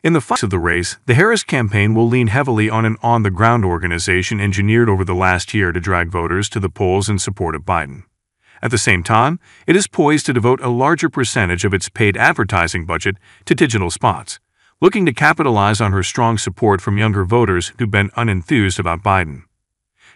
In the fight of the race, the Harris campaign will lean heavily on an on-the-ground organization engineered over the last year to drag voters to the polls in support of Biden. At the same time, it is poised to devote a larger percentage of its paid advertising budget to digital spots, looking to capitalize on her strong support from younger voters who've been unenthused about Biden.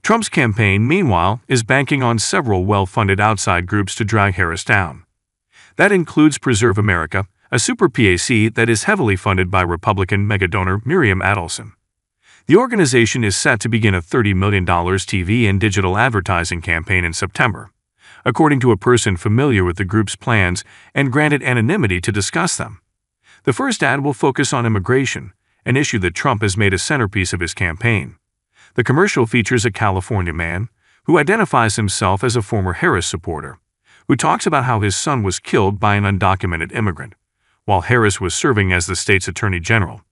Trump's campaign, meanwhile, is banking on several well-funded outside groups to drag Harris down. That includes Preserve America, a super PAC that is heavily funded by Republican megadonor Miriam Adelson. The organization is set to begin a $30 million TV and digital advertising campaign in September, according to a person familiar with the group's plans and granted anonymity to discuss them. The first ad will focus on immigration, an issue that Trump has made a centerpiece of his campaign. The commercial features a California man who identifies himself as a former Harris supporter, who talks about how his son was killed by an undocumented immigrant, while Harris was serving as the state's attorney general.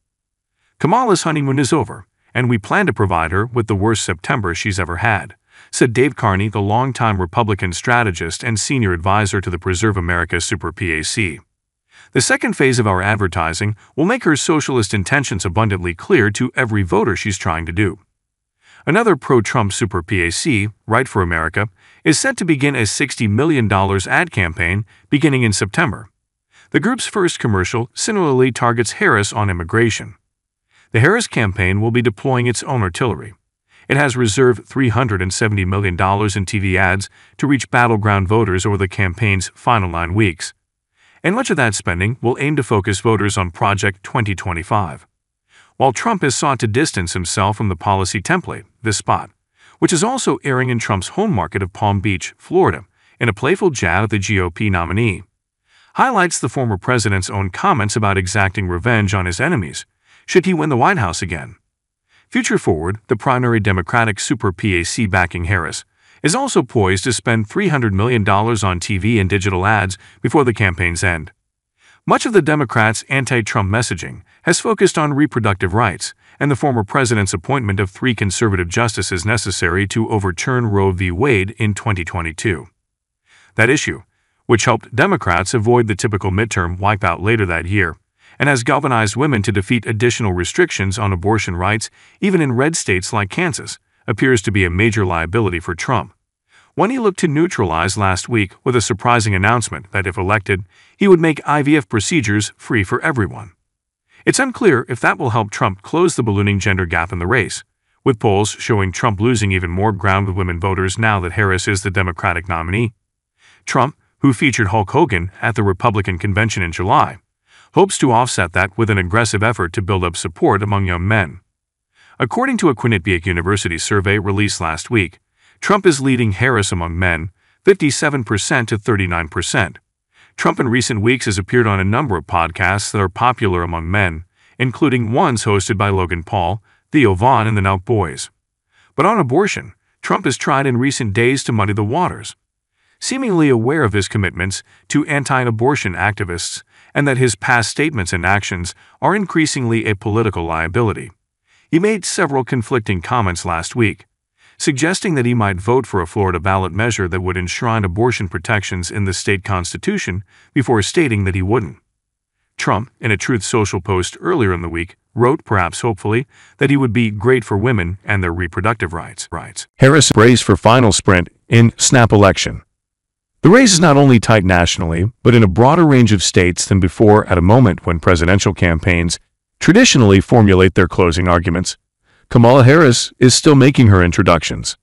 Kamala's honeymoon is over, and we plan to provide her with the worst September she's ever had, said Dave Carney, the longtime Republican strategist and senior advisor to the Preserve America Super PAC. The second phase of our advertising will make her socialist intentions abundantly clear to every voter she's trying to do. Another pro-Trump Super PAC, Right for America, is set to begin a $60 million ad campaign beginning in September. The group's first commercial similarly targets Harris on immigration. The Harris campaign will be deploying its own artillery. It has reserved $370 million in TV ads to reach battleground voters over the campaign's final 9 weeks. And much of that spending will aim to focus voters on Project 2025. While Trump has sought to distance himself from the policy template, this spot, which is also airing in Trump's home market of Palm Beach, Florida, in a playful jab at the GOP nominee, highlights the former president's own comments about exacting revenge on his enemies should he win the White House again. Future Forward, the primary Democratic Super PAC backing Harris, is also poised to spend $300 million on TV and digital ads before the campaign's end. Much of the Democrats' anti-Trump messaging has focused on reproductive rights and the former president's appointment of 3 conservative justices necessary to overturn Roe v. Wade in 2022. That issue, which helped Democrats avoid the typical midterm wipeout later that year, and has galvanized women to defeat additional restrictions on abortion rights even in red states like Kansas, appears to be a major liability for Trump. One he looked to neutralize last week with a surprising announcement that if elected, he would make IVF procedures free for everyone. It's unclear if that will help Trump close the ballooning gender gap in the race, with polls showing Trump losing even more ground with women voters now that Harris is the Democratic nominee. Trump, who featured Hulk Hogan at the Republican convention in July, hopes to offset that with an aggressive effort to build up support among young men. According to a Quinnipiac University survey released last week, Trump is leading Harris among men, 57% to 39%. Trump in recent weeks has appeared on a number of podcasts that are popular among men, including ones hosted by Logan Paul, Theo Vaughn, and the Nelk Boys. But on abortion, Trump has tried in recent days to muddy the waters. Seemingly aware of his commitments to anti-abortion activists and that his past statements and actions are increasingly a political liability, he made several conflicting comments last week, suggesting that he might vote for a Florida ballot measure that would enshrine abortion protections in the state constitution before stating that he wouldn't. Trump, in a Truth Social post earlier in the week, wrote, perhaps hopefully, that he would be great for women and their reproductive rights. Harris brace for final sprint in snap election. The race is not only tight nationally, but in a broader range of states than before at a moment when presidential campaigns traditionally formulate their closing arguments. Kamala Harris is still making her introductions.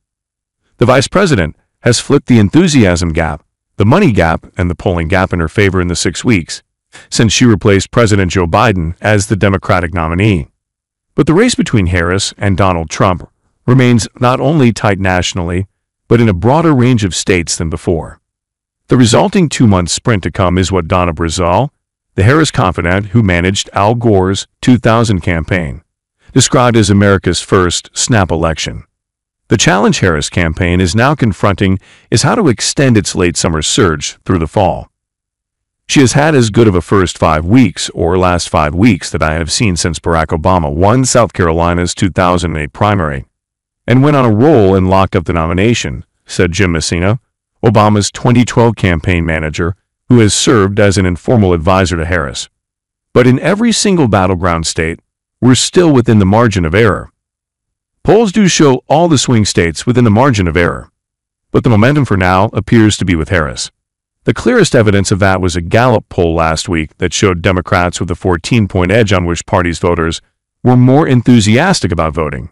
The vice president has flipped the enthusiasm gap, the money gap, and the polling gap in her favor in the 6 weeks since she replaced President Joe Biden as the Democratic nominee. But the race between Harris and Donald Trump remains not only tight nationally, but in a broader range of states than before. The resulting 2-month sprint to come is what Donna Brazile, the Harris confidant who managed Al Gore's 2000 campaign, described as America's first snap election. The challenge Harris campaign is now confronting is how to extend its late summer surge through the fall. She has had as good of a first 5 weeks or last 5 weeks that I have seen since Barack Obama won South Carolina's 2008 primary and went on a roll and locked up the nomination, said Jim Messina, Obama's 2012 campaign manager, who has served as an informal advisor to Harris. But in every single battleground state, we're still within the margin of error. Polls do show all the swing states within the margin of error, but the momentum for now appears to be with Harris. The clearest evidence of that was a Gallup poll last week that showed Democrats with a 14-point edge on which party's voters were more enthusiastic about voting.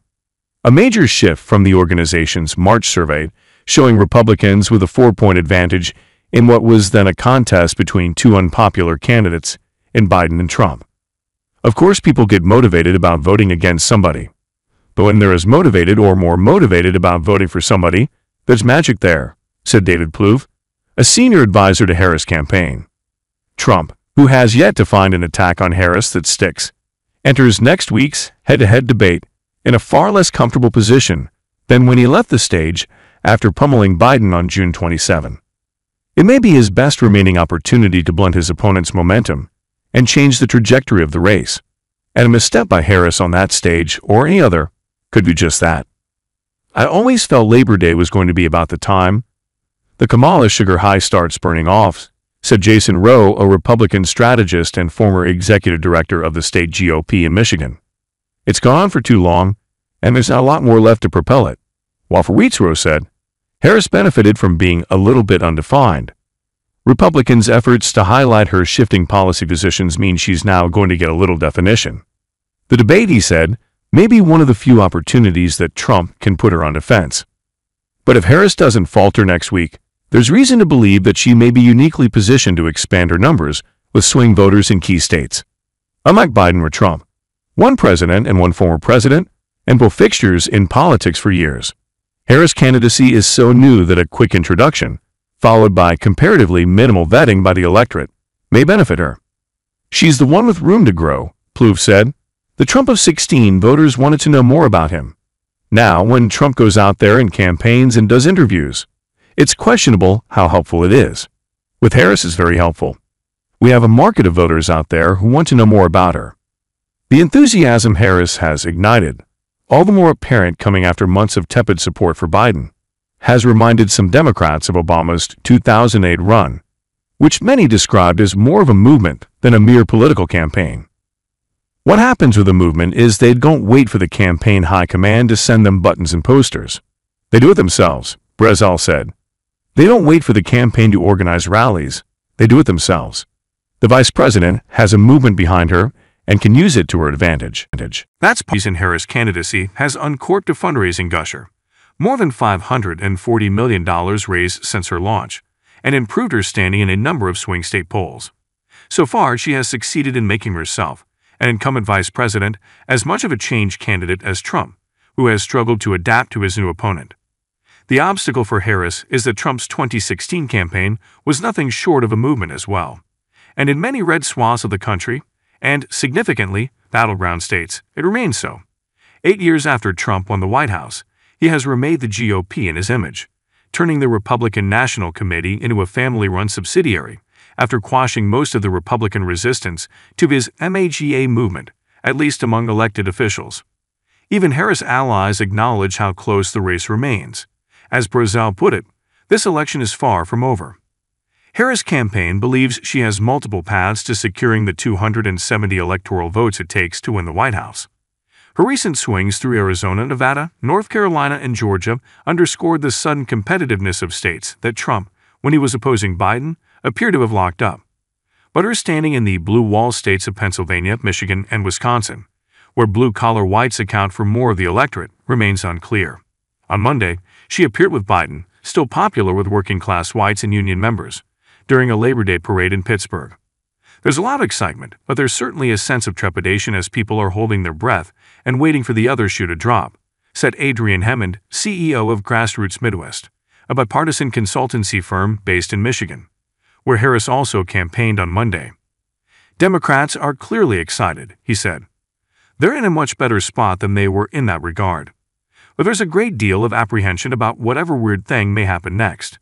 A major shift from the organization's March survey, showing Republicans with a 4-point advantage in what was then a contest between two unpopular candidates in Biden and Trump. Of course, people get motivated about voting against somebody. But when they're as motivated or more motivated about voting for somebody, there's magic there, said David Plouffe, a senior advisor to Harris' campaign. Trump, who has yet to find an attack on Harris that sticks, enters next week's head-to-head debate in a far less comfortable position than when he left the stage after pummeling Biden on June 27. It may be his best remaining opportunity to blunt his opponent's momentum and change the trajectory of the race, and a misstep by Harris on that stage or any other could do just that. I always felt Labor Day was going to be about the time the Kamala sugar high starts burning off, said Jason Rowe, a Republican strategist and former executive director of the state GOP in Michigan. It's gone on for too long, and there's not a lot more left to propel it. While for weeks, Rowe said, Harris benefited from being a little bit undefined. Republicans' efforts to highlight her shifting policy positions mean she's now going to get a little definition. The debate, he said, may be one of the few opportunities that Trump can put her on defense. But if Harris doesn't falter next week, there's reason to believe that she may be uniquely positioned to expand her numbers with swing voters in key states. Unlike Biden or Trump, one president and one former president, and both fixtures in politics for years, Harris' candidacy is so new that a quick introduction, followed by comparatively minimal vetting by the electorate, may benefit her. She's the one with room to grow, Plouffe said. The Trump of 16 voters wanted to know more about him. Now, when Trump goes out there and campaigns and does interviews, it's questionable how helpful it is. With Harris, it's very helpful. We have a market of voters out there who want to know more about her. The enthusiasm Harris has ignited, all the more apparent coming after months of tepid support for Biden, has reminded some Democrats of Obama's 2008 run, which many described as more of a movement than a mere political campaign. What happens with a movement is they don't wait for the campaign high command to send them buttons and posters. They do it themselves, Brazile said. They don't wait for the campaign to organize rallies. They do it themselves. The vice president has a movement behind her and can use it to her advantage. That's the reason Harris' candidacy has uncorked a fundraising gusher. More than $540 million raised since her launch, and improved her standing in a number of swing state polls. So far, she has succeeded in making herself, an incumbent vice president, as much of a change candidate as Trump, who has struggled to adapt to his new opponent. The obstacle for Harris is that Trump's 2016 campaign was nothing short of a movement as well. And in many red swaths of the country, and, significantly, battleground states, it remains so. 8 years after Trump won the White House, he has remade the GOP in his image, turning the Republican National Committee into a family-run subsidiary after quashing most of the Republican resistance to his MAGA movement, at least among elected officials. Even Harris' allies acknowledge how close the race remains. As Brazile put it, this election is far from over. Harris' campaign believes she has multiple paths to securing the 270 electoral votes it takes to win the White House. Her recent swings through Arizona, Nevada, North Carolina, and Georgia underscored the sudden competitiveness of states that Trump, when he was opposing Biden, appeared to have locked up. But her standing in the blue wall states of Pennsylvania, Michigan, and Wisconsin, where blue-collar whites account for more of the electorate, remains unclear. On Monday, she appeared with Biden, still popular with working-class whites and union members, during a Labor Day parade in Pittsburgh. There's a lot of excitement, but there's certainly a sense of trepidation as people are holding their breath and waiting for the other shoe to drop, said Adrian Hemmond, CEO of Grassroots Midwest, a bipartisan consultancy firm based in Michigan, where Harris also campaigned on Monday. Democrats are clearly excited, he said. They're in a much better spot than they were in that regard. But there's a great deal of apprehension about whatever weird thing may happen next.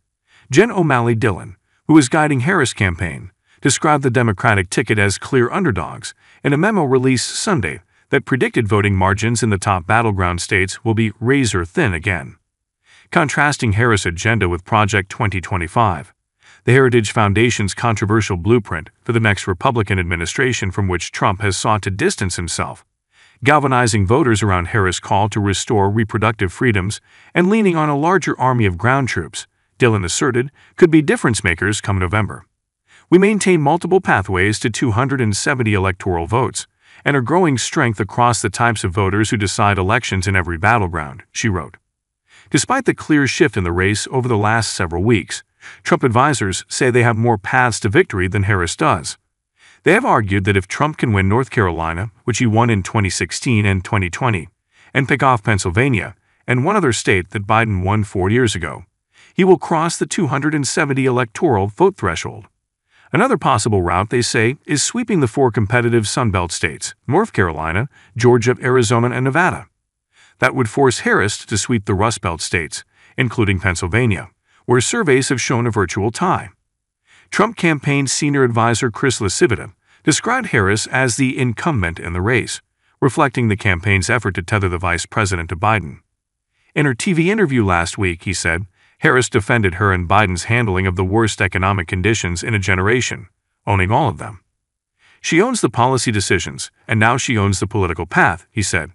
Jen O'Malley Dillon, who is guiding Harris' campaign, described the Democratic ticket as clear underdogs in a memo released Sunday that predicted voting margins in the top battleground states will be razor-thin again. Contrasting Harris' agenda with Project 2025, the Heritage Foundation's controversial blueprint for the next Republican administration from which Trump has sought to distance himself, galvanizing voters around Harris' call to restore reproductive freedoms and leaning on a larger army of ground troops, Dillon asserted, could be difference-makers come November. We maintain multiple pathways to 270 electoral votes and are growing strength across the types of voters who decide elections in every battleground, she wrote. Despite the clear shift in the race over the last several weeks, Trump advisors say they have more paths to victory than Harris does. They have argued that if Trump can win North Carolina, which he won in 2016 and 2020, and pick off Pennsylvania and one other state that Biden won 4 years ago, he will cross the 270 electoral vote threshold. Another possible route, they say, is sweeping the 4 competitive Sunbelt states, North Carolina, Georgia, Arizona, and Nevada. That would force Harris to sweep the Rust Belt states, including Pennsylvania, where surveys have shown a virtual tie. Trump campaign senior advisor Chris LaCivita described Harris as the incumbent in the race, reflecting the campaign's effort to tether the vice president to Biden. In her TV interview last week, he said, Harris defended her and Biden's handling of the worst economic conditions in a generation, owning all of them. She owns the policy decisions, and now she owns the political path, he said.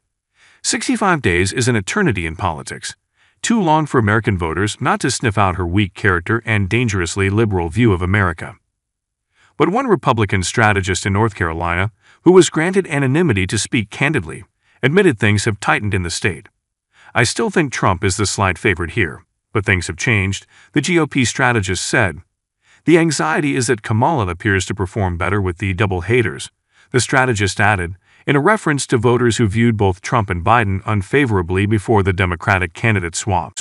65 days is an eternity in politics, too long for American voters not to sniff out her weak character and dangerously liberal view of America. But one Republican strategist in North Carolina, who was granted anonymity to speak candidly, admitted things have tightened in the state. I still think Trump is the slight favorite here, but things have changed, the GOP strategist said. The anxiety is that Kamala appears to perform better with the double haters, the strategist added, in a reference to voters who viewed both Trump and Biden unfavorably before the Democratic candidate swap.